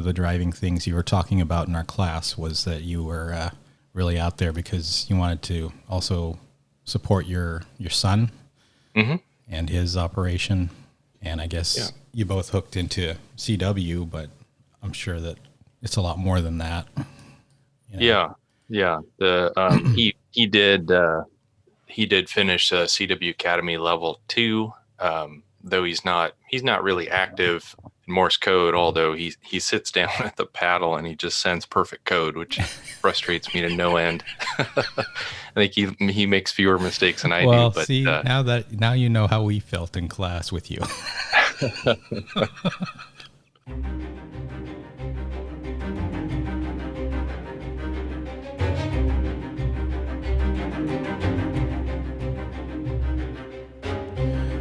of the driving things you were talking about in our class was that you were really out there because you wanted to also support your son and his operation. And I guess you both hooked into CW, but I'm sure that it's a lot more than that. You know? Yeah. He did finish CW Academy level 2. Though he's not really active in Morse code, although he sits down at the paddle and he just sends perfect code, which frustrates me to no end. I think he makes fewer mistakes than I do. But see, now you know how we felt in class with you.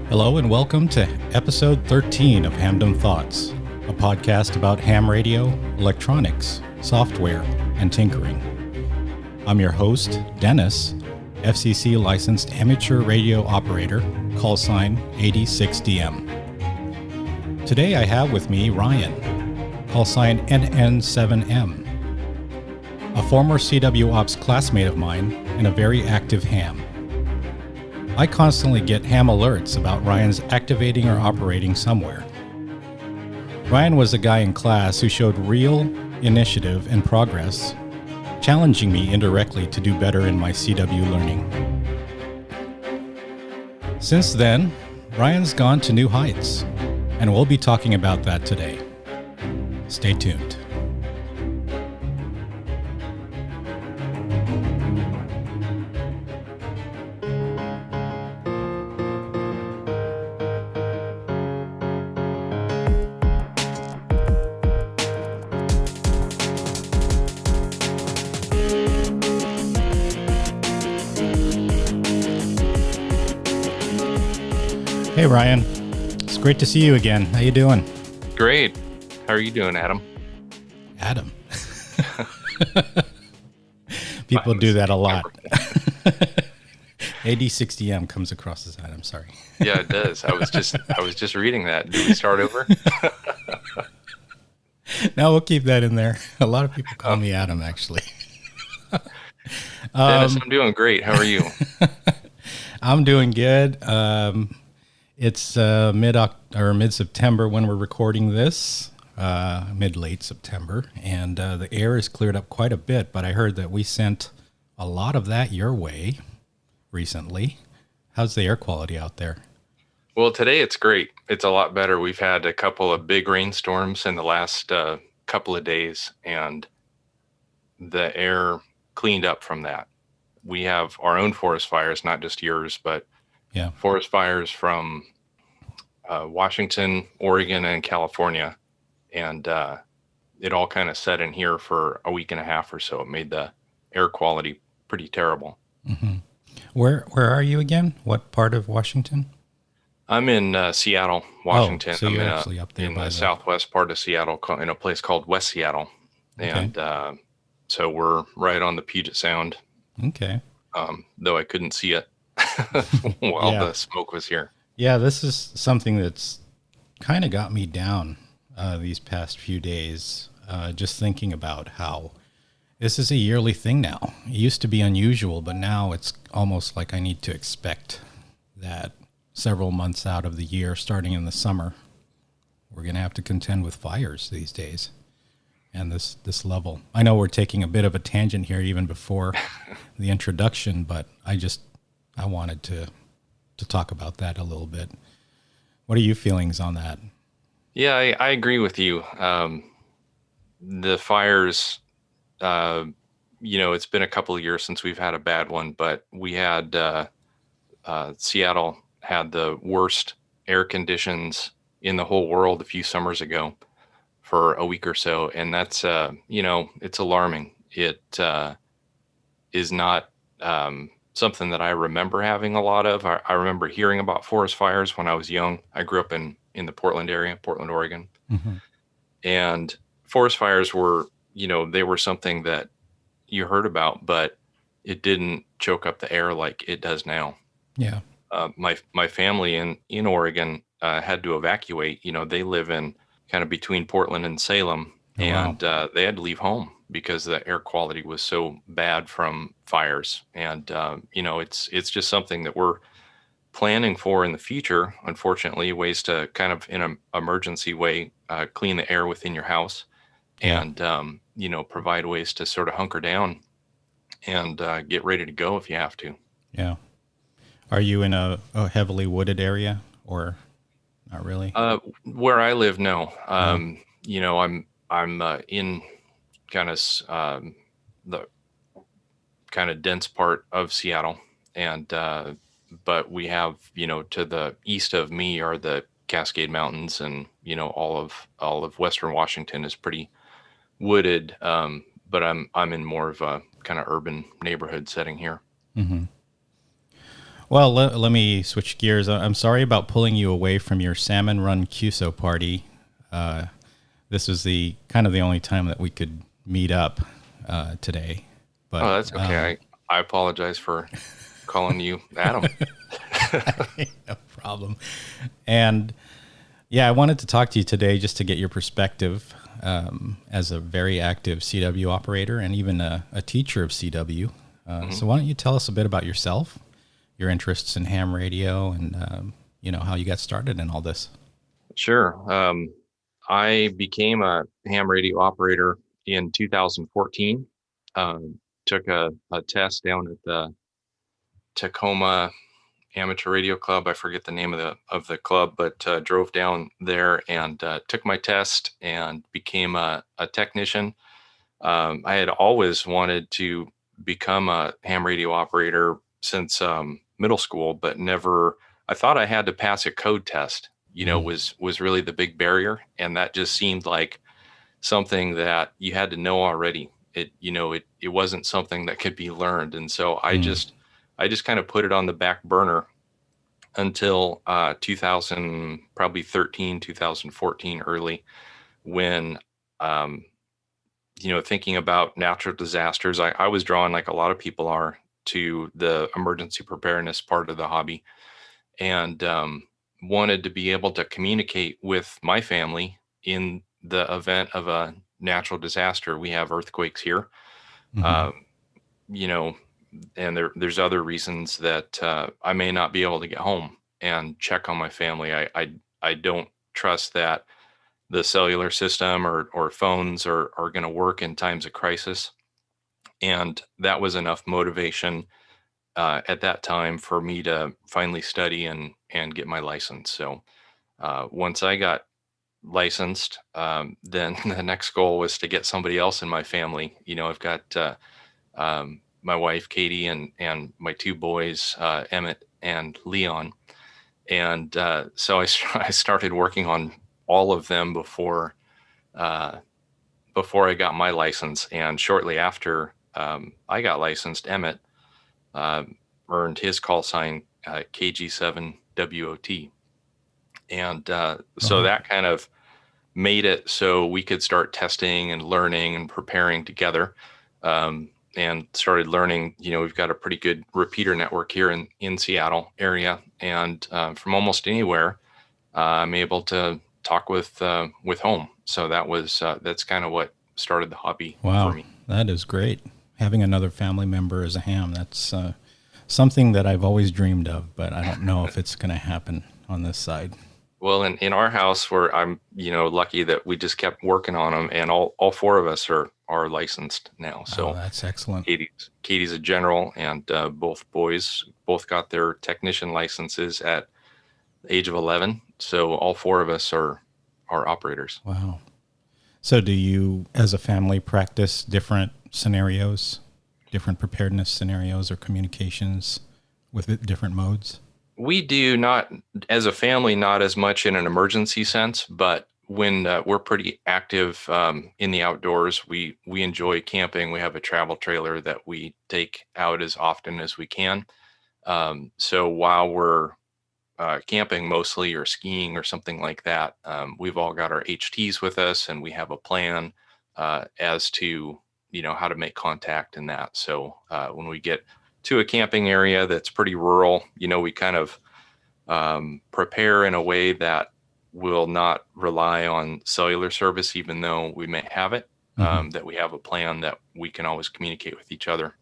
Hello and welcome to episode 13 of Hamdom Thoughts, a podcast about ham radio, electronics, software, and tinkering. I'm your host, Dennis, FCC licensed amateur radio operator, call sign 86DM. Today I have with me Ryan, call sign NN7M, a former CWOps classmate of mine and a very active ham. I constantly get ham alerts about Ryan's activating or operating somewhere. Ryan was a guy in class who showed real initiative and progress, challenging me indirectly to do better in my CW learning. Since then, Ryan's gone to new heights, and we'll be talking about that today. Stay tuned. Hey Ryan, it's great to see you again. How you doing? Great. How are you doing, Adam? Adam. People do that a lot. 8060M comes across as Adam, sorry. Yeah, it does. I was just reading that. Do we start over? No, we'll keep that in there. A lot of people call me Adam, actually. Dennis, I'm doing great. How are you? I'm doing good. It's mid-September when we're recording this, mid-late September, and the air is cleared up quite a bit, but I heard that we sent a lot of that your way recently. How's the air quality out there? Well, today it's great. It's a lot better. We've had a couple of big rainstorms in the last couple of days, and the air cleaned up from that. We have our own forest fires, not just yours, but forest fires from Washington, Oregon, and California. And it all kind of set in here for a week and a half or so. It made the air quality pretty terrible. Mm-hmm. Where are you again? What part of Washington? I'm in Seattle, Washington. Oh, so you're I'm actually up there in by the southwest part of Seattle, in a place called West Seattle. Okay. And so we're right on the Puget Sound. Okay. Though I couldn't see it while the smoke was here. Yeah, this is something that's kind of got me down these past few days, just thinking about how this is a yearly thing now. It used to be unusual, but now it's almost like I need to expect that several months out of the year, starting in the summer, we're going to have to contend with fires these days. And this level. I know we're taking a bit of a tangent here even before the introduction, but I wanted to talk about that a little bit. What are your feelings on that? Yeah, I agree with you. The fires, it's been a couple of years since we've had a bad one, but we had Seattle had the worst air conditions in the whole world a few summers ago for a week or so. And that's, it's alarming. It is not something that I remember having a lot of. I remember hearing about forest fires when I was young. I grew up in the Portland area, Portland, Oregon. Mm-hmm. And forest fires were, they were something that you heard about, but it didn't choke up the air like it does now. Yeah. My family in Oregon had to evacuate. They live in kind of between Portland and Salem. Oh, wow. and they had to leave home because the air quality was so bad from fires. And it's just something that we're planning for in the future. Unfortunately, ways to kind of in an emergency way clean the air within your house, Yeah. and provide ways to sort of hunker down and get ready to go if you have to. Yeah. Are you in a heavily wooded area or not really? Where I live, no. No. I'm in kind of the kind of dense part of Seattle, and but we have, to the east of me are the Cascade Mountains, and all of Western Washington is pretty wooded. But I'm in more of a kind of urban neighborhood setting here. Mm-hmm. Well, let me switch gears. I'm sorry about pulling you away from your Salmon Run QSO party. Uh, this was the kind of the only time that we could meet up today. But Oh, that's okay. I apologize for calling you Adam. no problem. And yeah, I wanted to talk to you today just to get your perspective as a very active CW operator and even a teacher of CW. So why don't you tell us a bit about yourself, your interests in ham radio, and how you got started in all this? Sure. I became a ham radio operator in 2014. Took a test down at the Tacoma Amateur Radio Club. I forget the name of the club, but drove down there and took my test and became a technician. I had always wanted to become a ham radio operator since middle school, but never. I thought I had to pass a code test. Was really the big barrier, and that just seemed like something that you had to know already. It wasn't something that could be learned, and so I just kind of put it on the back burner until 2000, probably 13, 2014 early, when thinking about natural disasters, I was drawn, like a lot of people are, to the emergency preparedness part of the hobby, and wanted to be able to communicate with my family in the event of a natural disaster. We have earthquakes here, Mm-hmm. um, you know, and there's other reasons that I may not be able to get home and check on my family. I don't trust that the cellular system or phones are going to work in times of crisis. And that was enough motivation at that time for me to finally study and get my license. So once I got licensed, then the next goal was to get somebody else in my family. I've got my wife Katie and my two boys Emmett and Leon, and so I started working on all of them uh, before I got my license. And shortly after I got licensed, Emmett uh, earned his call sign KG7WOT. And so Uh-huh. that kind of made it so we could start testing and learning and preparing together, and started learning. We've got a pretty good repeater network here in Seattle area, and from almost anywhere, I'm able to talk with home. So that's kind of what started the hobby for Wow, me. that is great. Having another family member as a ham, that's something that I've always dreamed of, but I don't know if it's going to happen on this side. Well, in our house, where I'm, lucky that we just kept working on them, and all four of us are licensed now. Oh, So that's excellent. Katie's a general, and both boys both got their technician licenses at the age of 11. So all four of us are operators. Wow. So do you, as a family, practice different scenarios, different preparedness scenarios or communications with different modes? We do not, as a family, not as much in an emergency sense, but when we're pretty active in the outdoors, we enjoy camping. We have a travel trailer that we take out as often as we can. So while we're camping mostly, or skiing or something like that, we've all got our HTs with us, and we have a plan as to how to make contact in that. So when we get to a camping area that's pretty rural, we kind of prepare in a way that will not rely on cellular service, even though we may have it, that we have a plan that we can always communicate with each other.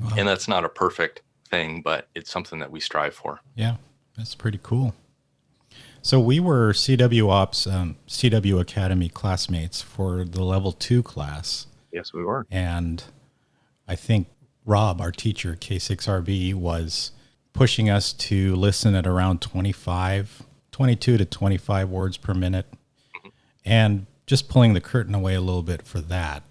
Wow. And that's not a perfect thing, but it's something that we strive for. Yeah, that's pretty cool. So we were CWOps, CW Academy classmates for the level 2 class. Yes, we were. And I think Rob, our teacher, K6RB, was pushing us to listen at around 22 to 25 words per minute. And just pulling the curtain away a little bit for that,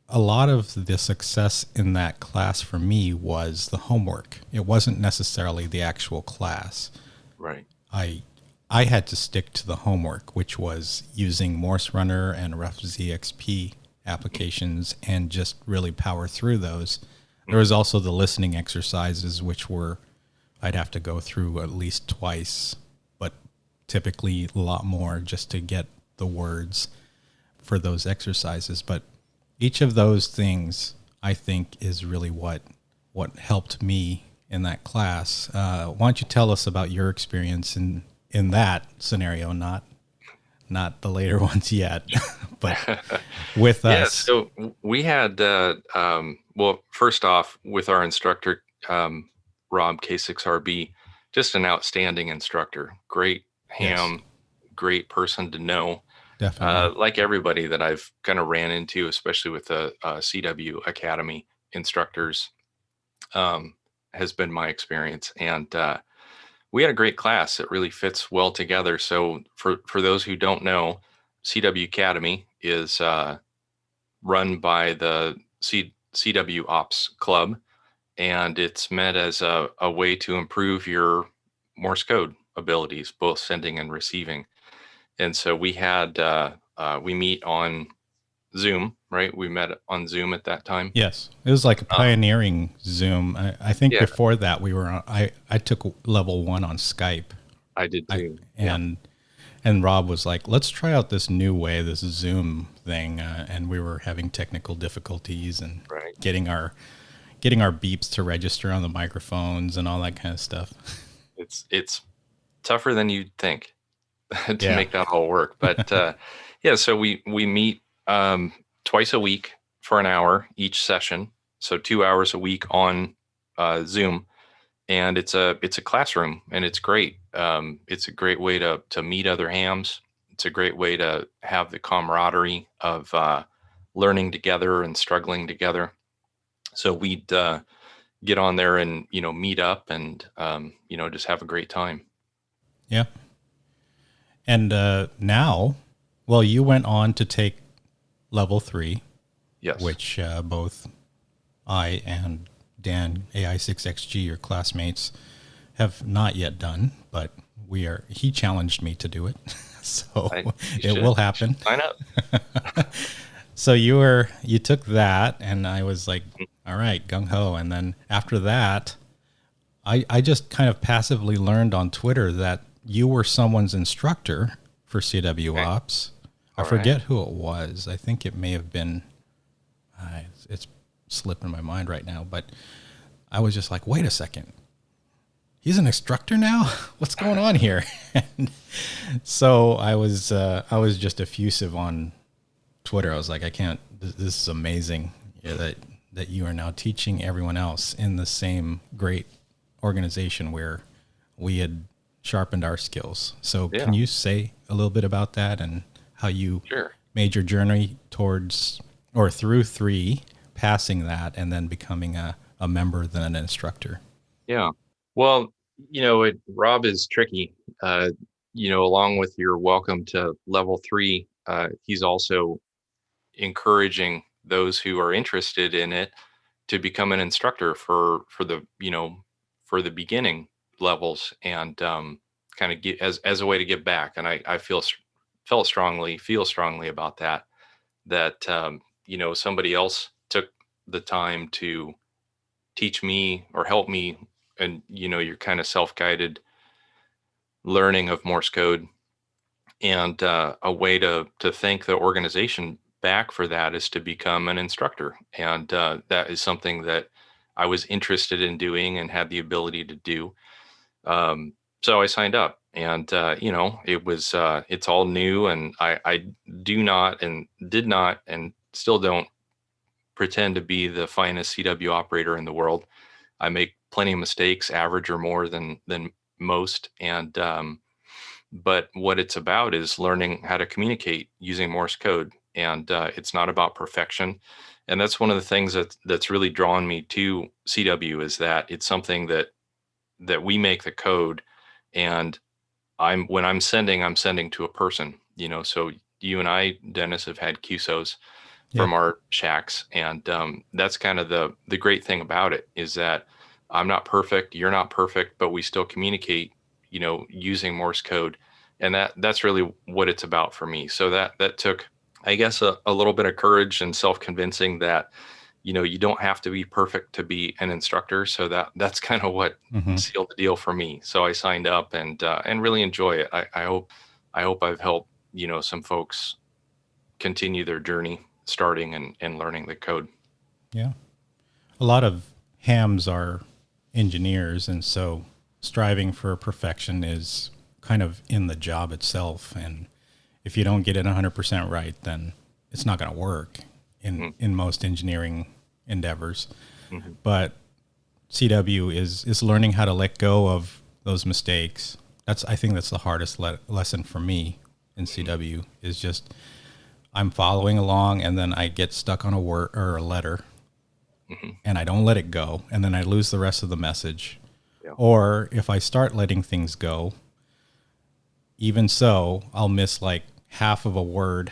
a lot of the success in that class for me was the homework. It wasn't necessarily the actual class. Right. I had to stick to the homework, which was using Morse Runner and RefZXP applications and just really power through those. There was also the listening exercises, which were, I'd have to go through at least twice, but typically a lot more just to get the words for those exercises. But each of those things, I think, is really what helped me in that class. Why don't you tell us about your experience in that scenario, not the later ones yet, but with us. Yeah, so we had, well, first off, with our instructor, Rob K6RB, just an outstanding instructor. Great ham, great person to know. Definitely. Like everybody that I've kind of ran into, especially with the CW Academy instructors, has been my experience. And we had a great class. It really fits well together. So for those who don't know, CW Academy is run by the CWOps Club, and it's meant as a way to improve your Morse code abilities, both sending and receiving. And so we had we meet on Zoom, right? We met on Zoom at that time. Yes, it was like a pioneering Zoom. I think before that we were on, I took level 1 on Skype. I did too. And Rob was like, let's try out this new way, this Zoom thing. And we were having technical difficulties and getting our beeps to register on the microphones and all that kind of stuff. It's tougher than you'd think to make that all work. But so we meet twice a week for an hour each session. So 2 hours a week on Zoom. And it's a classroom, and it's great. It's a great way to meet other hams. It's a great way to have the camaraderie of learning together and struggling together. So we'd get on there and meet up and just have a great time. Yeah. And now, well, you went on to take level 3. Yes. Which both I and Dan, AI6XG, your classmates, have not yet done, but he challenged me to do it. So it will happen. Sign up. So you took that, and I was like, all right, gung ho. And then after that, I just kind of passively learned on Twitter that you were someone's instructor for CWOps. I forget who it was. I think it may have been, it's slipping my mind right now, but I was just like, wait a second. He's an instructor now? What's going on here? And so I was just effusive on Twitter. I was like, I can't, this is amazing that you are now teaching everyone else in the same great organization where we had sharpened our skills. So can you say a little bit about that and how you made your journey towards or through 3, passing that, and then becoming a member, then an instructor? Yeah. Well, Rob is tricky. Along with your welcome to level 3, he's also encouraging those who are interested in it to become an instructor for the beginning levels, and kind of get as a way to give back. And I feel strongly about that somebody else took the time to teach me or help me, and you're kind of self-guided learning of Morse code, and a way to thank the organization back for that is to become an instructor. And that is something that I was interested in doing and had the ability to do. so I signed up, and it was it's all new, and I do not and did not and still don't pretend to be the finest CW operator in the world. I make plenty of mistakes, average or more than most, and but what it's about is learning how to communicate using Morse code, and it's not about perfection. And that's one of the things that's really drawn me to CW, is that it's something that we make the code, and when I'm sending to a person. So you and I, Dennis, have had QSOs Yeah. from our shacks, and that's kind of the great thing about it, is that I'm not perfect, you're not perfect, but we still communicate, using Morse code, and that's really what it's about for me. So that took, I guess, a little bit of courage and self-convincing that you don't have to be perfect to be an instructor. So that's kind of what Hmm. sealed the deal for me. So I signed up and really enjoy it. I hope I've helped some folks continue their journey, starting and learning the code. Yeah. A lot of hams are engineers, and so striving for perfection is kind of in the job itself. And if you don't get it 100% right, then it's not going to work in most engineering endeavors. Mm-hmm. But CW is learning how to let go of those mistakes. I think that's the hardest lesson for me in CW, is just I'm following along, and then I get stuck on a word or a letter, Mm-hmm. and I don't let it go, and then I lose the rest of the message. Yeah. Or if I start letting things go, even so, I'll miss like half of a word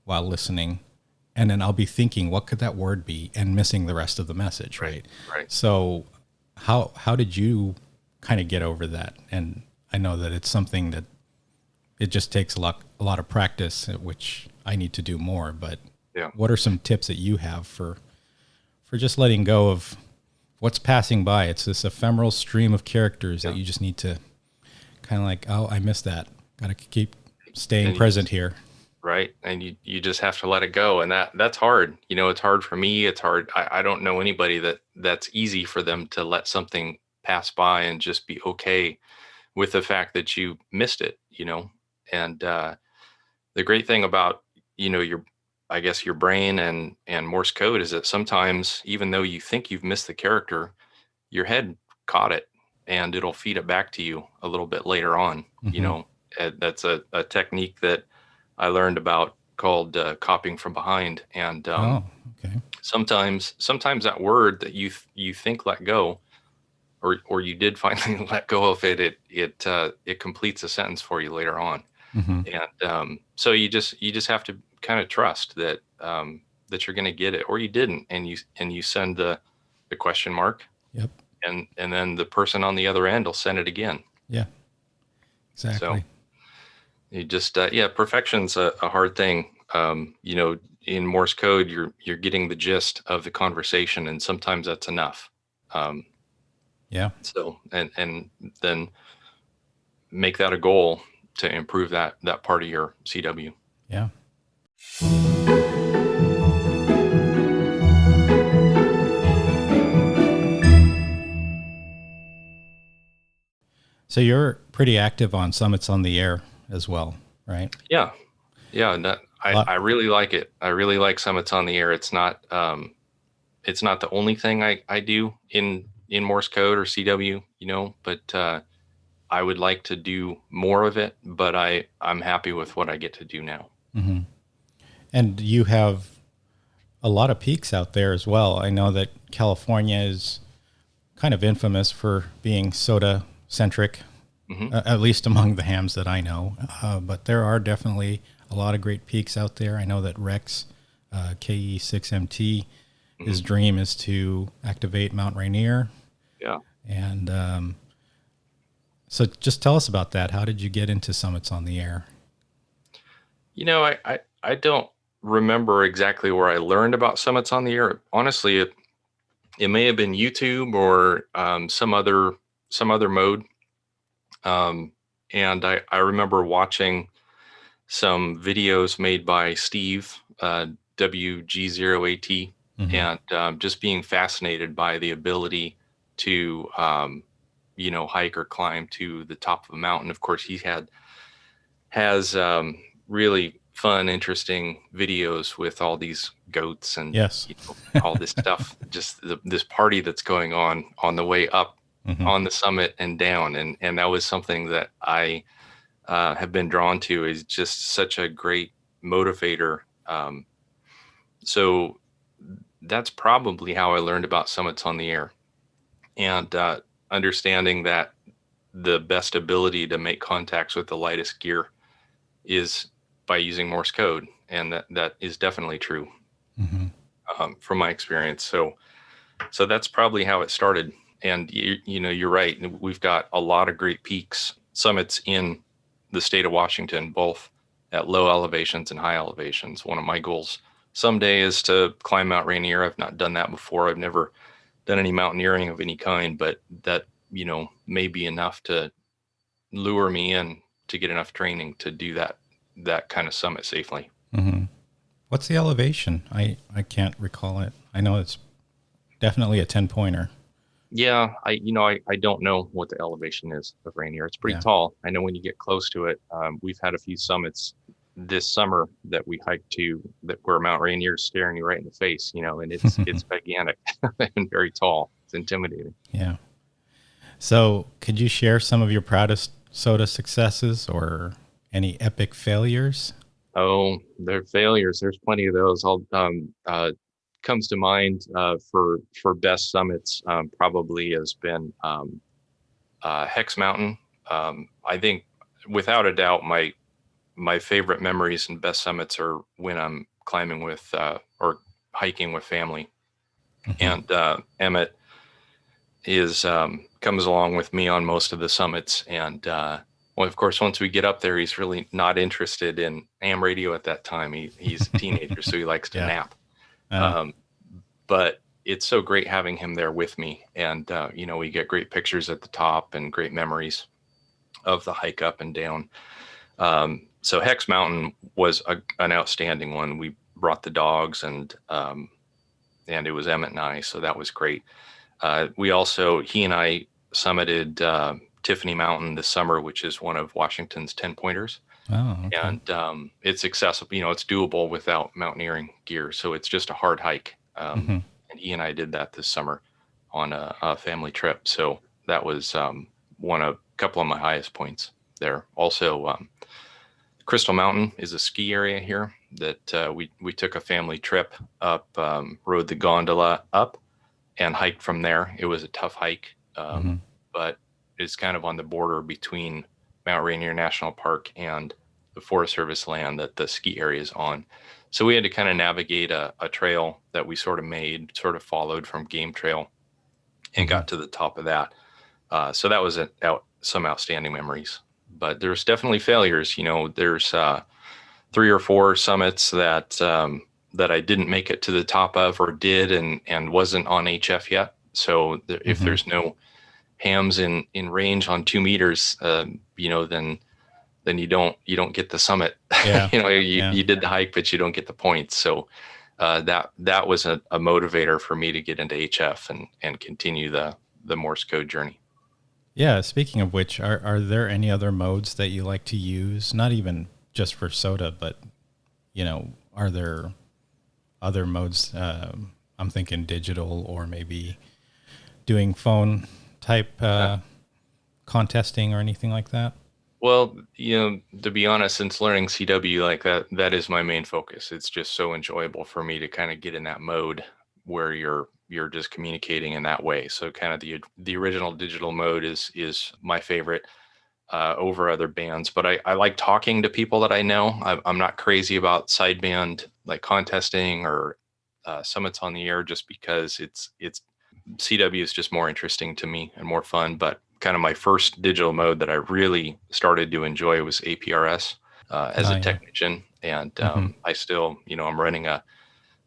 while listening, and then I'll be thinking, what could that word be, and missing the rest of the message, right? Right. So how did you kind of get over that? And I know that it's something that it just takes a lot of practice, which I need to do more, but Yeah. what are some tips that you have for just letting go of what's passing by? It's this ephemeral stream of characters that you just need to kind of like, oh, I missed that. Got to keep staying And present here. Right. And you just have to let it go. And that's hard. It's hard for me. It's hard. I don't know anybody that's easy for them to let something pass by and just be okay with the fact that you missed it. And the great thing about, I guess your brain and Morse code is that sometimes, even though you think you've missed the character, your head caught it, and it'll feed it back to you a little bit later on. Mm-hmm. That's a technique that I learned about, called copying from behind. And Oh, okay. sometimes that word that you think let go, or you did finally let go of it completes a sentence for you later on. Mm-hmm. And so you just have to kind of trust that you're going to get it, or you didn't, and you send the question mark, Yep. and then the person on the other end will send it again. Yeah, So exactly. you just perfection's a hard thing. In Morse code, you're getting the gist of the conversation, and sometimes that's enough. Yeah. So and then make that a goal to improve that part of your CW. Yeah. So you're pretty active on Summits on the Air as well, right? Yeah. Yeah. I really like it. I really like Summits on the Air. It's not the only thing I do in Morse code or CW, but I would like to do more of it, but I'm happy with what I get to do now. Mm-hmm. And you have a lot of peaks out there as well. I know that California is kind of infamous for being soda centric, Mm-hmm. at least among the hams that I know. But there are definitely a lot of great peaks out there. I know that Rex, KE6MT, his dream is to activate Mount Rainier. Yeah. And so just tell us about that. How did you get into Summits on the Air? I don't remember exactly where I learned about Summits on the Air. Honestly, it may have been YouTube or some other mode. And I remember watching some videos made by Steve, WG0AT, Mm-hmm. and just being fascinated by the ability to hike or climb to the top of a mountain. Of course, he has really fun, interesting videos with all these goats and Yes. all this stuff, just this party that's going on the way up on the summit and down. And that was something that I have been drawn to, is just such a great motivator. So that's probably how I learned about summits on the air, and understanding that the best ability to make contacts with the lightest gear is by using Morse code. And that is definitely true from my experience. So that's probably how it started. And you're right. We've got a lot of great peaks, summits in the state of Washington, both at low elevations and high elevations. One of my goals someday is to climb Mount Rainier. I've not done that before. I've never done any mountaineering of any kind, but that, may be enough to lure me in to get enough training to do that kind of summit safely. What's the elevation? I can't recall it. I know it's definitely a 10-pointer. Yeah, I don't know what the elevation is of Rainier. It's pretty tall. I know when you get close to it, we've had a few summits this summer that we hiked to where Mount Rainier is staring you right in the face, and it's gigantic and very tall. It's intimidating. Yeah. So could you share some of your proudest SOTA successes or any epic failures? Oh, they're failures. There's plenty of those. Comes to mind for best summits probably has been Hex Mountain. I think without a doubt my favorite memories and best summits are when I'm climbing with or hiking with family. And Emmett comes along with me on most of the summits, and well, of course, once we get up there, he's really not interested in ham radio at that time. He's a teenager, so he likes to nap. But it's so great having him there with me. And, we get great pictures at the top and great memories of the hike up and down. So Hex Mountain was an outstanding one. We brought the dogs, and it was Emmett and I, so that was great. He and I summited Tiffany Mountain this summer, which is one of Washington's 10-pointers. Oh, okay. And it's accessible, it's doable without mountaineering gear. So it's just a hard hike. And he and I did that this summer on a family trip. So that was a couple of my highest points there. Also, Crystal Mountain is a ski area here that we took a family trip up, rode the gondola up and hiked from there. It was a tough hike, but it's kind of on the border between Mount Rainier National Park and the Forest Service land that the ski area is on. So we had to kind of navigate a trail that we sort of followed from Game Trail and got to the top of that. So that was some outstanding memories. But there's definitely failures. There's 3 or 4 summits that I didn't make it to the top of, or did and wasn't on HF yet. So if there's no hams in range on 2 meters, then you don't get the summit. Yeah. You did the hike, but you don't get the points. So that was a motivator for me to get into HF and continue the Morse code journey. Yeah. Speaking of which, are there any other modes that you like to use? Not even just for SOTA, but are there other modes? I'm thinking digital, or maybe doing phone type contesting or anything like that. Well, to be honest, since learning CW like that is my main focus. It's just so enjoyable for me to kind of get in that mode where you're just communicating in that way. So kind of the original digital mode is my favorite over other bands. But I like talking to people that I know. I'm not crazy about sideband like contesting or summits on the air, just because it's CW is just more interesting to me and more fun. But kind of my first digital mode that I really started to enjoy was APRS as a technician. And I still, I'm running a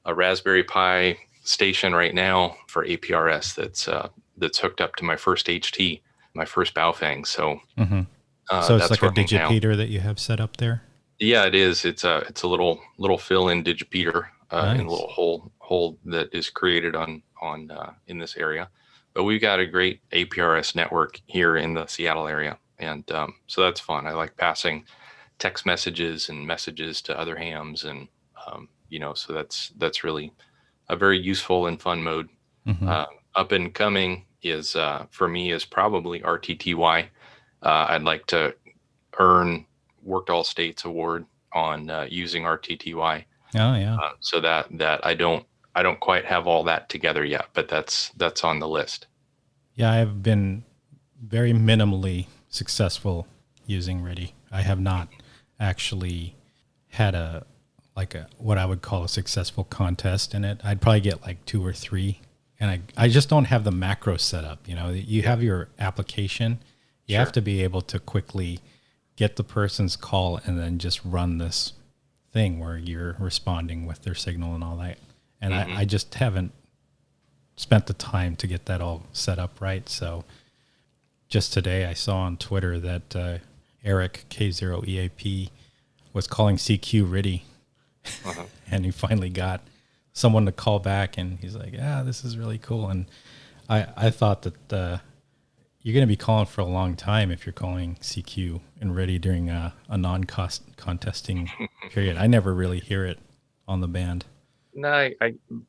Raspberry Pi station right now for APRS that's hooked up to my first HT, my first Baofeng. So, so it's like a digipeater that you have set up there? Yeah, it is. It's a little fill-in digipeater in a little hole that is created on in this area. but we've got a great APRS network here in the Seattle area. And so that's fun. I like passing text messages and messages to other hams. And, so that's really a very useful and fun mode. Mm-hmm. Up and coming is, for me, is probably RTTY. I'd like to earn Worked All States award on using RTTY. Oh yeah. So that I don't quite have all that together yet, but that's on the list. Yeah, I've been very minimally successful using RTTY. I have not actually had what I would call a successful contest in it. I'd probably get like 2 or 3, and I just don't have the macro set up. You have your application. You have to be able to quickly get the person's call and then just run this thing where you're responding with their signal and all that. And I just haven't spent the time to get that all set up right. So just today I saw on Twitter that Eric K0EAP was calling CQ RTTY. And he finally got someone to call back, and he's like, yeah, this is really cool. And I thought that you're going to be calling for a long time if you're calling CQ and RTTY during a non-contesting period. I never really hear it on the band. No,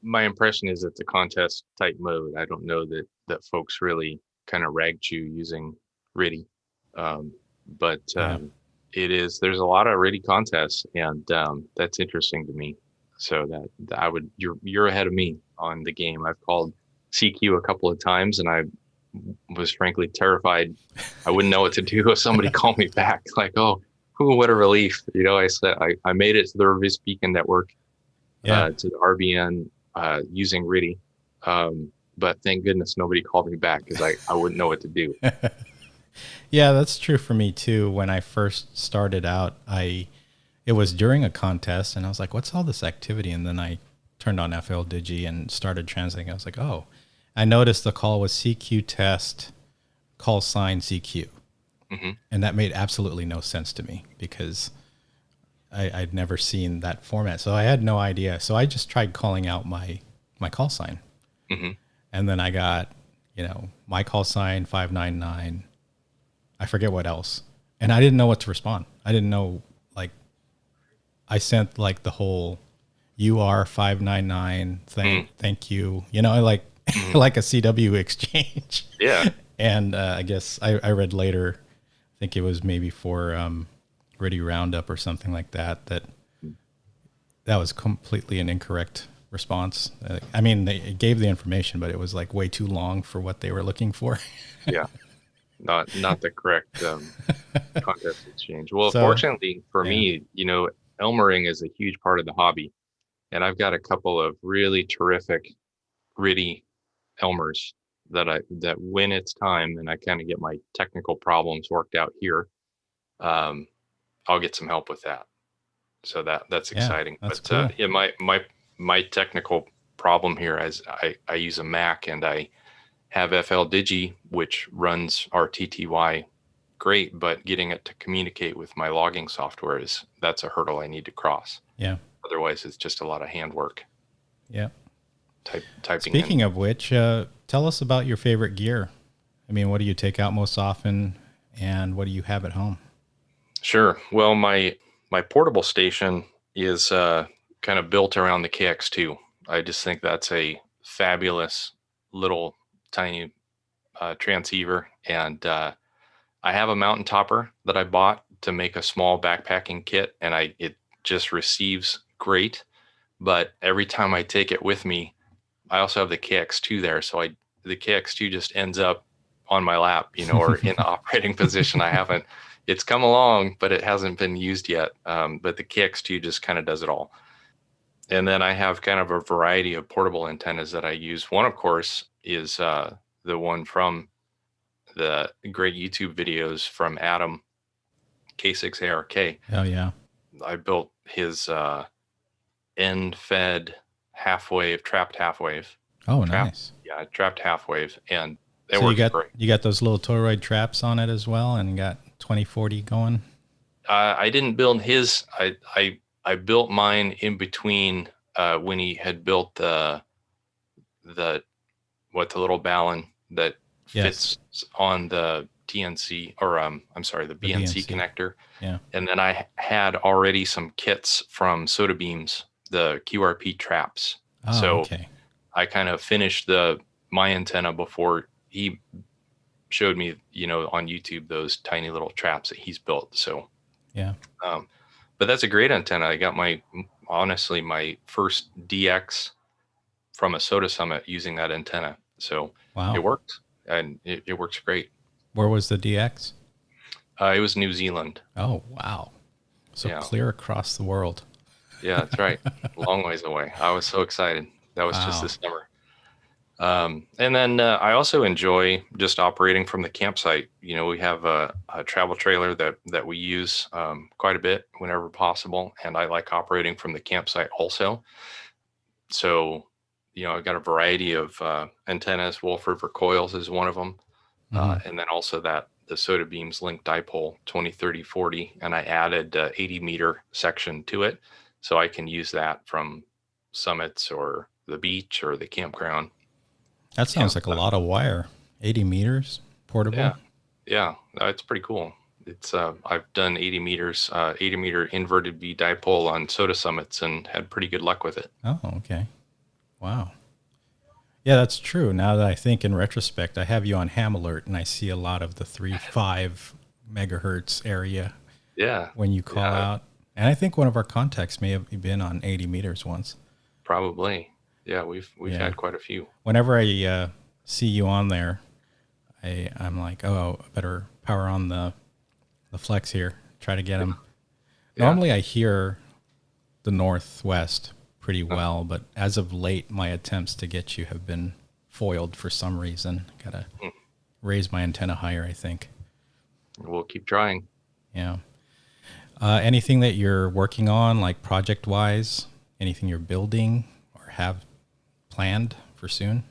my impression is it's a contest type mode. I don't know that folks really kind of rag chew using RTTY. But it is, there's a lot of RTTY contests, and that's interesting to me. So that you're ahead of me on the game. I've called CQ a couple of times, and I was frankly terrified. I wouldn't know what to do if somebody called me back. Like, oh, what a relief. I said I made it to the Revis Beacon network, to the RBN using RTTY. But thank goodness nobody called me back, because I wouldn't know what to do. Yeah, that's true for me too. When I first started out, it was during a contest, and I was like, what's all this activity? And then I turned on FL Digi and started translating. I was like, oh, I noticed the call was CQ test, call sign CQ. Mm-hmm. And that made absolutely no sense to me, because I'd never seen that format. So I had no idea. So I just tried calling out my call sign. Mm-hmm. And then I got, my call sign 599. I forget what else. And I didn't know what to respond. I didn't know, I sent the whole UR 599 thank you, like a CW exchange. Yeah. And I guess I read later, I think it was maybe for RTTY Roundup or something like that was completely an incorrect response. I mean, they gave the information, but it was way too long for what they were looking for. Yeah. Not the correct contest exchange. Well, fortunately for me, Elmering is a huge part of the hobby, and I've got a couple of really terrific RTTY Elmers that when it's time and I kind of get my technical problems worked out here, I'll get some help with that. So that's exciting. That's but cool. My technical problem here is I use a Mac, and I have FL Digi, which runs RTTY great, but getting it to communicate with my logging software that's a hurdle I need to cross. Yeah. Otherwise, it's just a lot of handwork. Yeah. Typing. Speaking of which, tell us about your favorite gear. I mean, what do you take out most often, and what do you have at home? Sure. Well, my portable station is kind of built around the KX2. I just think that's a fabulous little tiny transceiver, and I have a mountain topper that I bought to make a small backpacking kit, and it just receives great. But every time I take it with me, I also have the KX2 there, so the KX2 just ends up on my lap, or in the operating position. It's come along, but it hasn't been used yet. But the KX2 just kind of does it all. And then I have kind of a variety of portable antennas that I use. One, of course, is the one from the great YouTube videos from Adam, K6ARK. Oh, yeah. I built his end-fed half-wave, trapped half-wave. Oh, nice. Yeah, trapped half-wave. And it works great. You got those little toroid traps on it as well, and got 2040 going? I didn't build his. I built mine in between when he had built the little Balun that Yes. fits on the TNC, or I'm sorry, the The BNC BNC. connector. Yeah. And then I had already some kits from Soda Beams, the QRP traps. Oh, So okay. I kind of finished my antenna before he showed me, on YouTube, those tiny little traps that he's built. So, Yeah. um, but that's a great antenna. I got honestly, my first DX from a Soda Summit using that antenna. So it Wow. worked, and it works great. Where was the DX? It was New Zealand. Oh, wow. So Yeah. clear across the world. Yeah, that's right. Long ways away. I was so excited. That was just Wow. this summer. And then I also enjoy just operating from the campsite. We have a travel trailer that we use quite a bit whenever possible, and I like operating from the campsite also. So, I've got a variety of antennas. Wolf River Coils is one of them, Mm-hmm. and then also the Soda Beams Link Dipole 20-30-40, and I added 80 meter section to it, so I can use that from summits or the beach or the campground. That sounds like a lot of wire. 80 meters portable. Yeah, it's pretty cool. It's I've done 80 meters, 80 meter inverted V dipole on Soda Summits and had pretty good luck with it. Oh, okay. Wow. Yeah, that's true. Now that I think in retrospect, I have you on Ham Alert and I see a lot of the 3.5 megahertz area. Yeah. When you call out. And I think one of our contacts may have been on 80 meters once. Probably. Yeah, we've had quite a few. Whenever I see you on there, I'm like, oh, I better power on the flex here. Try to get them. Yeah. Normally I hear the Northwest pretty well, but as of late, my attempts to get you have been foiled for some reason. Gotta raise my antenna higher, I think. We'll keep trying. Yeah. Anything that you're working on, like project-wise? Anything you're building or have planned for soon?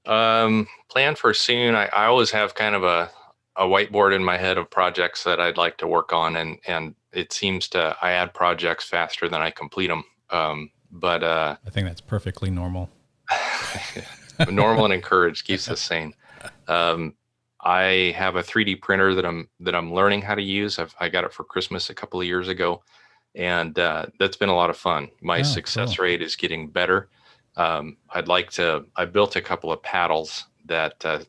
Planned for soon. I always have kind of a whiteboard in my head of projects that I'd like to work on, and it seems I add projects faster than I complete them. But I think that's perfectly normal. Normal and encouraged, keeps us sane. I have a 3D printer that I'm learning how to use. I got it for Christmas a couple of years ago, and that's been a lot of fun. My success rate is getting better. I built a couple of paddles that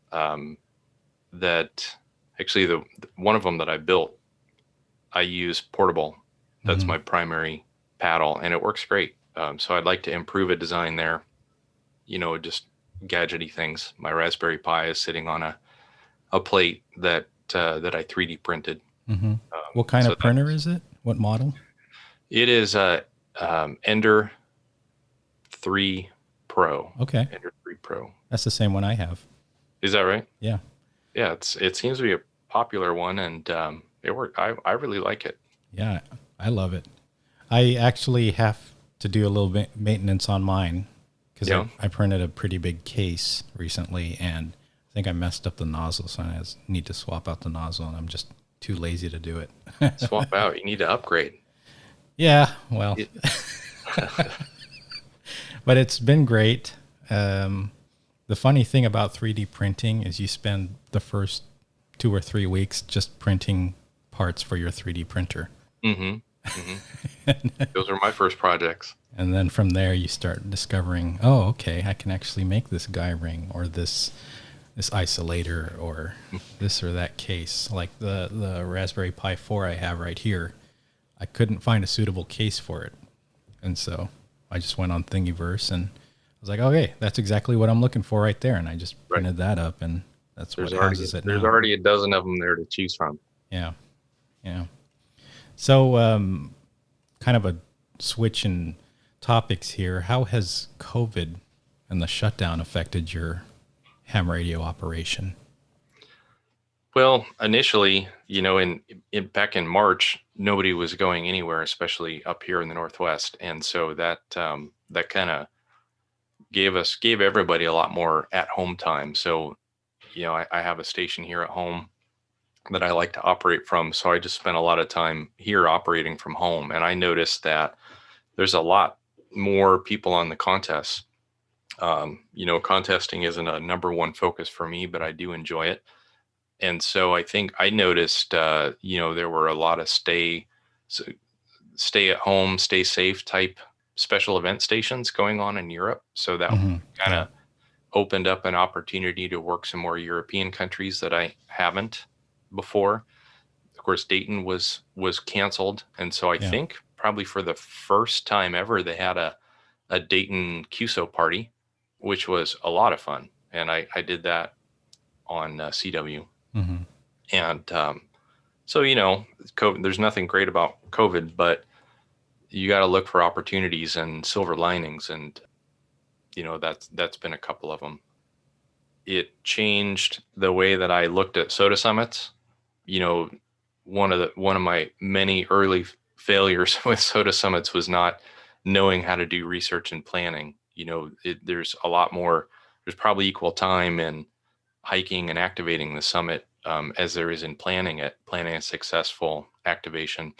actually one of them that I built, I use portable. That's my primary paddle, and it works great. So I'd like to improve a design there, just gadgety things. My Raspberry Pi is sitting on a plate that I 3D printed. Mm-hmm. What kind of printer is it? What model? It is a Ender 3 Pro. Okay. Ender 3 Pro. That's the same one I have. Is that right? Yeah. Yeah, it seems to be a popular one, and it worked. I really like it. Yeah, I love it. I actually have to do a little bit maintenance on mine because I printed a pretty big case recently, and I think I messed up the nozzle, so I need to swap out the nozzle, and I'm just too lazy to do it. Swap out. You need to upgrade. Yeah, well, but it's been great. The funny thing about 3D printing is you spend the first 2 or 3 weeks just printing parts for your 3D printer. Mm-hmm. Mm-hmm. Those are my first projects. And then from there you start discovering, oh, okay, I can actually make this guy ring or this isolator or this or that case. Like the Raspberry Pi 4 I have right here, I couldn't find a suitable case for it. And so I just went on Thingiverse and I was like, okay, that's exactly what I'm looking for right there. And I just printed that up, and that's what houses it now. There's already a dozen of them there to choose from. Yeah. Yeah. So kind of a switch in topics here. How has COVID and the shutdown affected your ham radio operation? Well, initially, back in March, nobody was going anywhere, especially up here in the Northwest. And so that kind of gave everybody a lot more at home time. So, I have a station here at home that I like to operate from. So I just spent a lot of time here operating from home. And I noticed that there's a lot more people on the contests Contesting isn't a number one focus for me, but I do enjoy it. And so I think I noticed, there were a lot of stay at home, stay safe type special event stations going on in Europe. So that Mm-hmm. kind Yeah. of opened up an opportunity to work some more European countries that I haven't before. Of course, Dayton was canceled, and so I Yeah. think probably for the first time ever they had a Dayton QSO party, which was a lot of fun, and I did that on CW. Mm-hmm. And so COVID, there's nothing great about COVID, but you got to look for opportunities and silver linings, and that's been a couple of them. It changed the way that I looked at soda summits. You know, one of my many early failures with soda summits was not knowing how to do research and planning. There's a lot more. There's probably equal time in hiking and activating the summit as there is in planning a successful activation.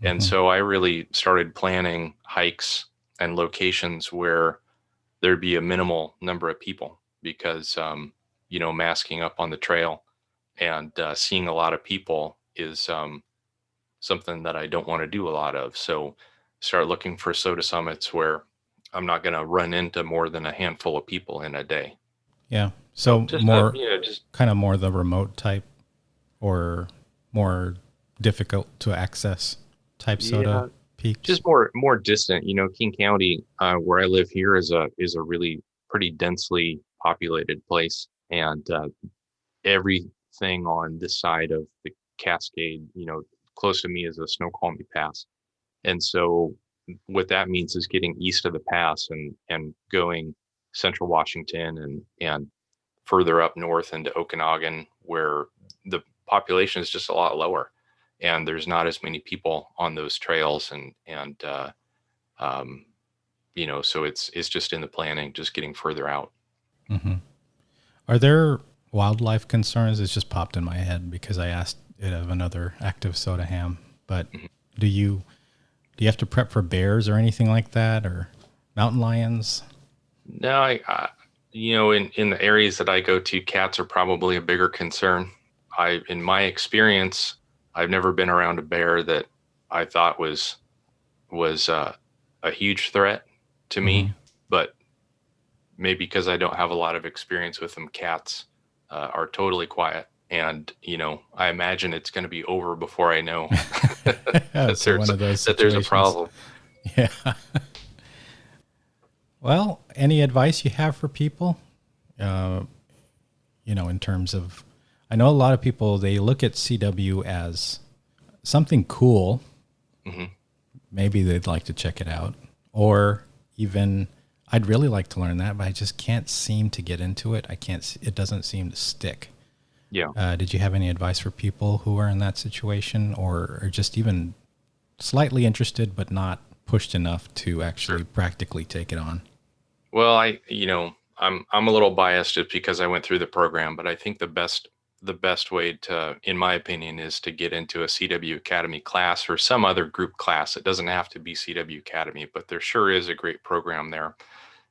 And Mm-hmm. so I really started planning hikes and locations where there'd be a minimal number of people because, masking up on the trail and seeing a lot of people is something that I don't want to do a lot of. So start looking for soda summits where I'm not going to run into more than a handful of people in a day. Yeah. So So just, more just kind of more the remote type or more difficult to access type soda yeah, peaks. just more distant. King County, where I live here, is a really pretty densely populated place, and everything on this side of the Cascade, close to me is a Snoqualmie Pass, and so what that means is getting east of the pass and going central Washington and further up north into Okanagan, where the population is just a lot lower, and there's not as many people on those trails, and um, so it's just in the planning, just getting further out. Mm-hmm. Are there wildlife concerns? It's just popped in my head because I asked it of another active soda ham. But Mhm. do you have to prep for bears or anything like that, or mountain lions? No, in the areas that I go to, cats are probably a bigger concern. In my experience, I've never been around a bear that I thought was a huge threat to Mm-hmm. me, but maybe because I don't have a lot of experience with them, cats are totally quiet. And, I imagine it's going to be over before I know that So there's one of those that there's a situations. problem. Yeah. Well, any advice you have for people? Uh, in terms of, I know a lot of people, they look at CW as something cool. Hmm. Maybe they'd like to check it out, or even I'd really like to learn that, but I just can't seem to get into it. It doesn't seem to stick. Yeah. Did you have any advice for people who are in that situation or are just even slightly interested, but not pushed enough to Sure. actually practically take it on? Well, I'm a little biased just because I went through the program, but I think the best way to, in my opinion, is to get into a CW Academy class or some other group class. It doesn't have to be CW Academy, but there sure is a great program there,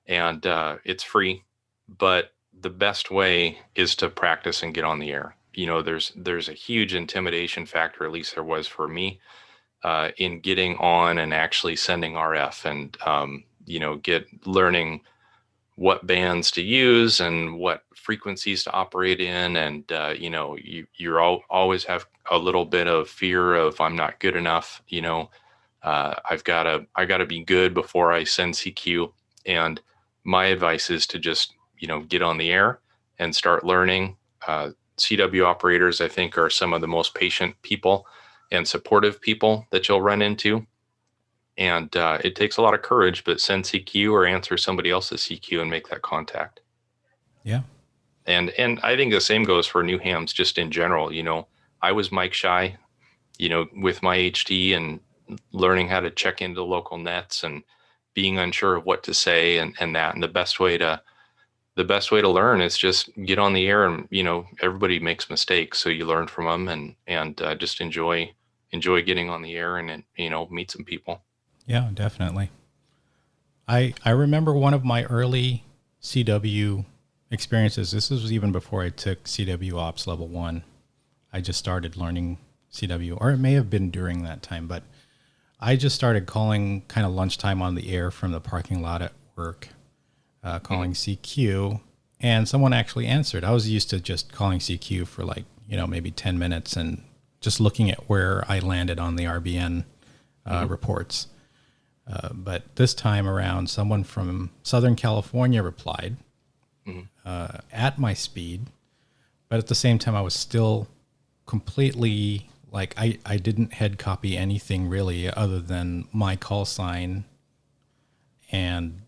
and it's free. But the best way is to practice and get on the air. There's a huge intimidation factor, at least there was for me, in getting on and actually sending RF and get learning what bands to use and what frequencies to operate in, and always have a little bit of fear of I'm not good enough. I gotta be good before I send CQ. And my advice is to just get on the air and start learning. CW operators, I think, are some of the most patient people and supportive people that you'll run into, and it takes a lot of courage, but send CQ or answer somebody else's CQ and make that contact. Yeah. And I think the same goes for new hams just in general. I was mic shy, with my HT and learning how to check into local nets and being unsure of what to say and that. And the best way to learn is just get on the air, and everybody makes mistakes, so you learn from them, and just enjoy getting on the air and meet some people. Yeah, definitely. I remember one of my early CW experiences. This was even before I took CWOps level 1. I just started learning CW, or it may have been during that time, but I just started calling kind of lunchtime on the air from the parking lot at work, calling CQ, and someone actually answered. I was used to just calling CQ for like, maybe 10 minutes and just looking at where I landed on the RBN reports. But this time around, someone from Southern California replied at my speed, but at the same time, I was still completely like, I didn't head copy anything really other than my call sign. And,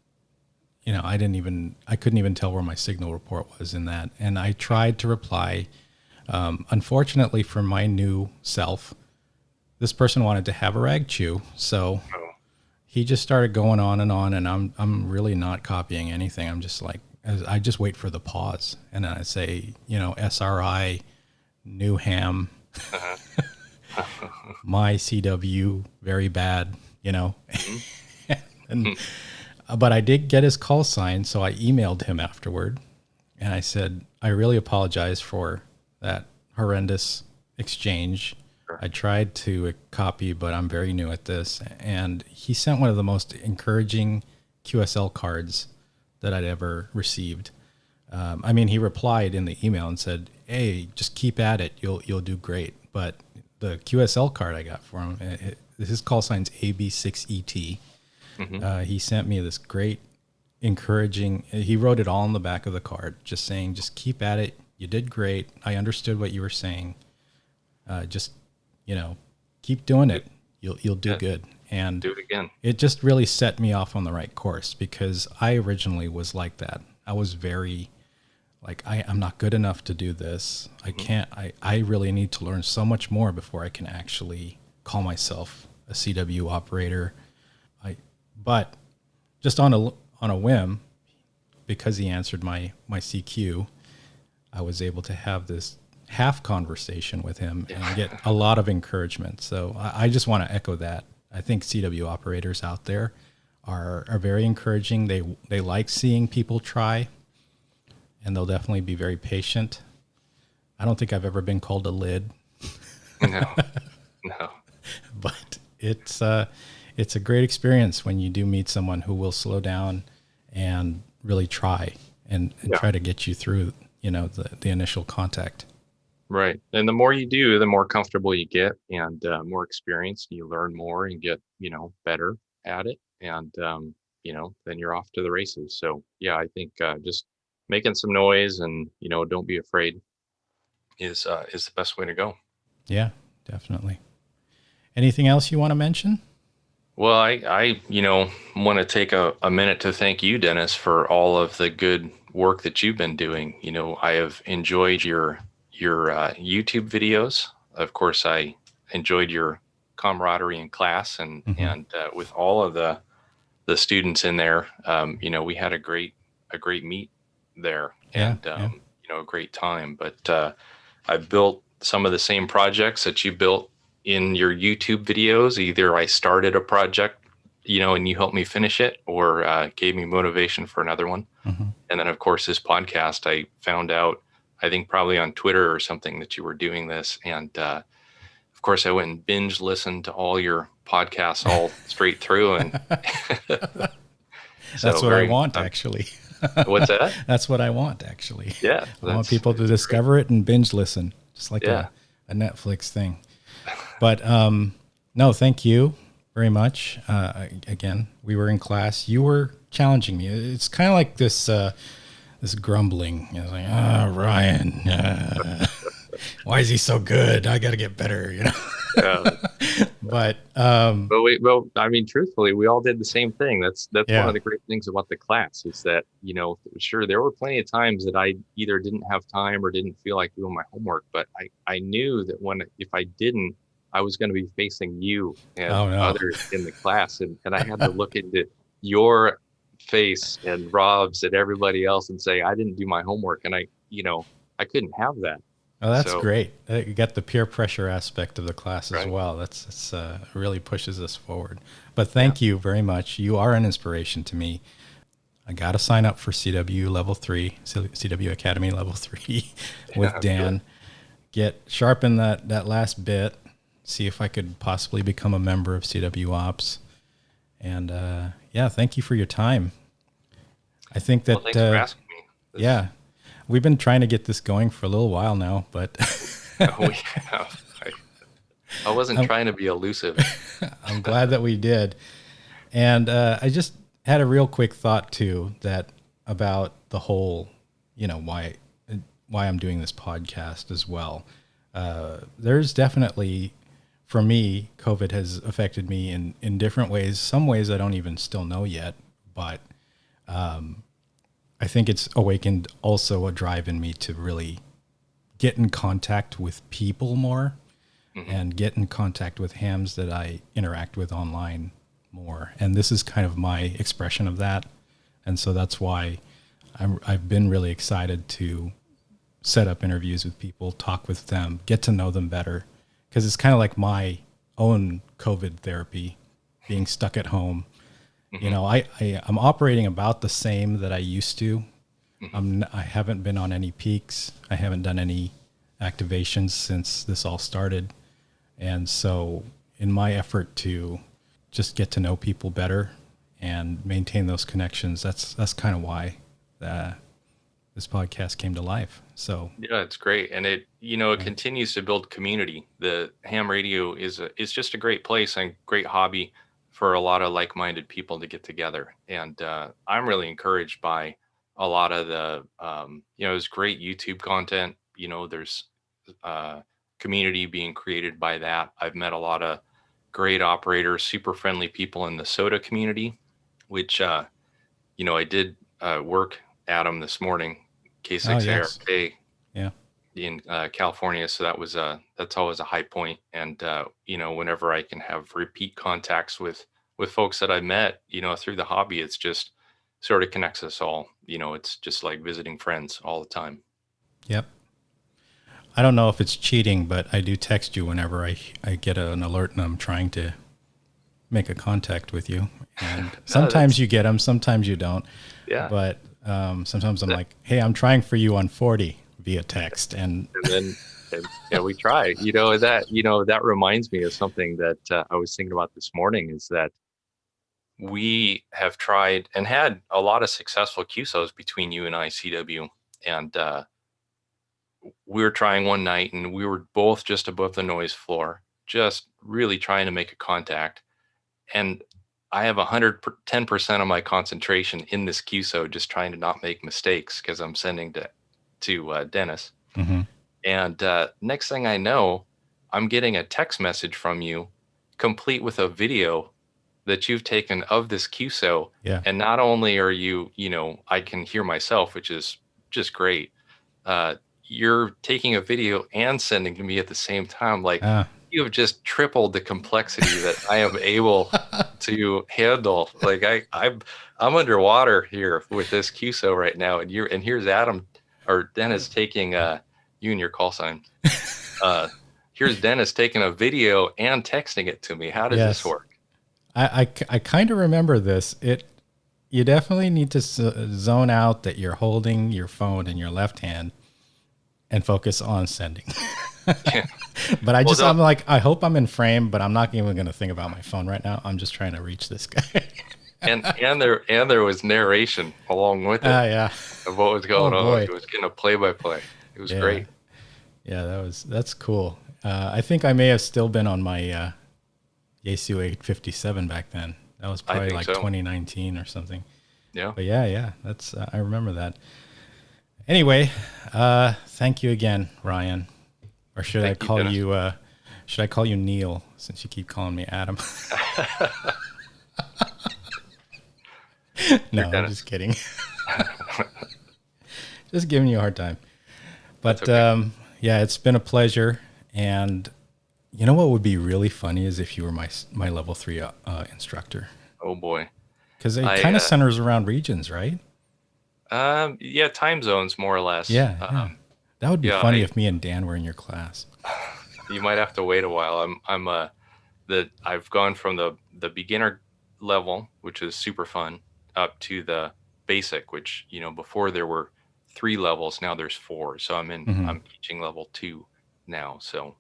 I couldn't even tell where my signal report was in that. And I tried to reply. Unfortunately for my new self, this person wanted to have a rag chew. So he just started going on, and I'm really not copying anything. I'm just like, I just wait for the pause. And I say, SRI, new ham, my CW, very bad, and, but I did get his call sign. So I emailed him afterward and I said, I really apologize for that horrendous exchange. I tried to copy, but I'm very new at this. And he sent one of the most encouraging QSL cards that I'd ever received. He replied in the email and said, "Hey, just keep at it. You'll do great." But the QSL card I got for him, his call sign's AB6ET. He sent me this great, encouraging. He wrote it all on the back of the card, just saying, "Just keep at it. You did great. I understood what you were saying. Just keep doing it. You'll do good." And do it again. It just really set me off on the right course, because I originally was like that. I was very like, I'm not good enough to do this. I can't, I really need to learn so much more before I can actually call myself a CW operator. But just on a whim, because he answered my CQ, I was able to have this half conversation with him and get a lot of encouragement. So I just want to echo that. I think CW operators out there are very encouraging. They like seeing people try, and they'll definitely be very patient. I don't think I've ever been called a lid. No. But it's a great experience when you do meet someone who will slow down and really try and try to get you through, the initial contact. Right. And the more you do, the more comfortable you get, and more experienced. You learn more and get, better at it. And, then you're off to the races. So, yeah, I think just making some noise and, don't be afraid is the best way to go. Yeah, definitely. Anything else you want to mention? Well, I want to take a minute to thank you, Dennis, for all of the good work that you've been doing. I have enjoyed your YouTube videos. Of course, I enjoyed your camaraderie in class, and with all of the students in there, we had a great meet there, and a great time. But I built some of the same projects that you built in your YouTube videos. Either I started a project, and you helped me finish it, or gave me motivation for another one. And then, of course, this podcast, I found out, I think probably on Twitter or something, that you were doing this. And of course, I went and binge listened to all your podcasts all straight through. And that's what I want, actually. What's that? That's what I want, actually. Yeah. I want people to discover it and binge listen, just like a Netflix thing. But no, thank you very much. Again, we were in class. You were challenging me. It's kind of like this grumbling. Like, Ryan, why is he so good? I got to get better, But truthfully, we all did the same thing. That's one of the great things about the class, is that, sure, there were plenty of times that I either didn't have time or didn't feel like doing my homework, but I knew that if I didn't, I was going to be facing you and others in the class. And I had to look into your face and Rob's and everybody else and say, I didn't do my homework. And I couldn't have that. Oh, that's great. You got the peer pressure aspect of the class as well. That's really pushes us forward. But thank you very much. You are an inspiration to me. I got to sign up for CW level 3, CW Academy level 3 with Dan. Get sharpen that last bit, see if I could possibly become a member of CWOps. And yeah, thank you for your time. I think that, thanks for asking me. Yeah, we've been trying to get this going for a little while now, but We have. I wasn't trying to be elusive. I'm glad that we did. And I just had a real quick thought too, that about the whole, why I'm doing this podcast as well. There's definitely, for me, COVID has affected me in different ways. Some ways I don't even still know yet, but I think it's awakened also a drive in me to really get in contact with people more, and get in contact with hams that I interact with online more. And this is kind of my expression of that. And so that's why I've been really excited to set up interviews with people, talk with them, get to know them better. Because it's kind of like my own COVID therapy, being stuck at home. I'm operating about the same that I used to. I haven't been on any peaks. I haven't done any activations since this all started. And so in my effort to just get to know people better and maintain those connections, that's kind of why this podcast came to life. So yeah, it's great. And it continues to build community. The ham radio is just a great place and great hobby for a lot of like-minded people to get together. And I'm really encouraged by a lot of the, there's great YouTube content. There's community being created by that. I've met a lot of great operators, super friendly people in the soda community, which, I did work at them this morning, K6ARK in California. So that's always a high point. And, whenever I can have repeat contacts with folks that I met, through the hobby, it's just sort of connects us all. It's just like visiting friends all the time. Yep. I don't know if it's cheating, but I do text you whenever I get an alert and I'm trying to make a contact with you. And sometimes you get them, sometimes you don't. Yeah. But sometimes I'm like, hey, I'm trying for you on 40 via text. And then we try. That reminds me of something that I was thinking about this morning, is that we have tried and had a lot of successful QSOs between you and I, CW. And we were trying one night and we were both just above the noise floor, just really trying to make a contact. And I have 110% of my concentration in this QSO, just trying to not make mistakes because I'm sending to Dennis. And next thing I know, I'm getting a text message from you complete with a video that you've taken of this QSO. Yeah. And not only are you, I can hear myself, which is just great. You're taking a video and sending to me at the same time. Like you have just tripled the complexity that I am able to handle. Like I'm underwater here with this QSO right now. And here's Adam or Dennis taking you and your call sign. Here's Dennis taking a video and texting it to me. How does this work? I kind of remember this. You definitely need to zone out that you're holding your phone in your left hand and focus on sending. But I'm like, I hope I'm in frame, but I'm not even going to think about my phone right now. I'm just trying to reach this guy. and there was narration along with it. Of what was going on. It was getting a play-by-play. It was great. Yeah, that's cool. I think I may have still been on my Yaesu 857 back then. That was probably like 2019 or something. Yeah. But yeah, that's I remember that. Anyway, thank you again, Ryan. Or should I call you Neil, since you keep calling me Adam? No, I'm just kidding. Just giving you a hard time. But yeah, it's been a pleasure. And you know what would be really funny is if you were my level 3 instructor. Oh boy. Because it kind of centers around regions, right? Yeah, time zones more or less. Yeah. That would be funny if me and Dan were in your class. You might have to wait a while. I've gone from the beginner level, which is super fun, up to the basic, which, before there were 3 levels, now there's 4. So I'm teaching level 2 now. So.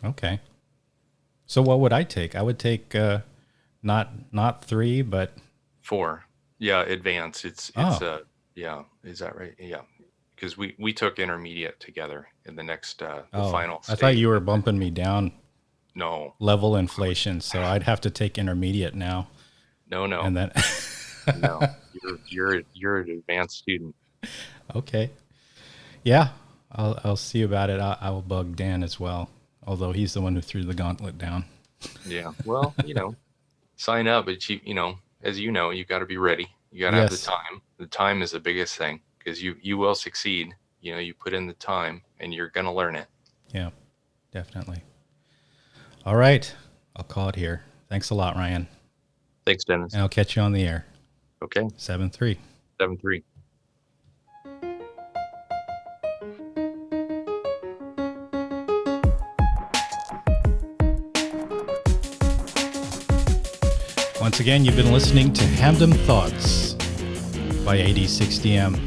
Okay. So what would I take? I would take not 3, but 4. Yeah, advanced. It's yeah. Is that right? Yeah, because we took intermediate together in the next the final stage. I thought you were bumping me down. No. Level inflation, so I'd have to take intermediate now. No. And then no, you're an advanced student. Okay. Yeah, I'll see about it. I will bug Dan as well, although he's the one who threw the gauntlet down. Yeah. Well, sign up, but as you got to be ready. You got to have the time. The time is the biggest thing, because you will succeed. You put in the time and you're going to learn it. Yeah, definitely. All right. I'll call it here. Thanks a lot, Ryan. Thanks, Dennis. And I'll catch you on the air. Okay. 7-3. 7-3. Once again, you've been listening to Hamdom Thoughts by AD60M.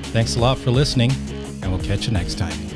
Thanks a lot for listening, and we'll catch you next time.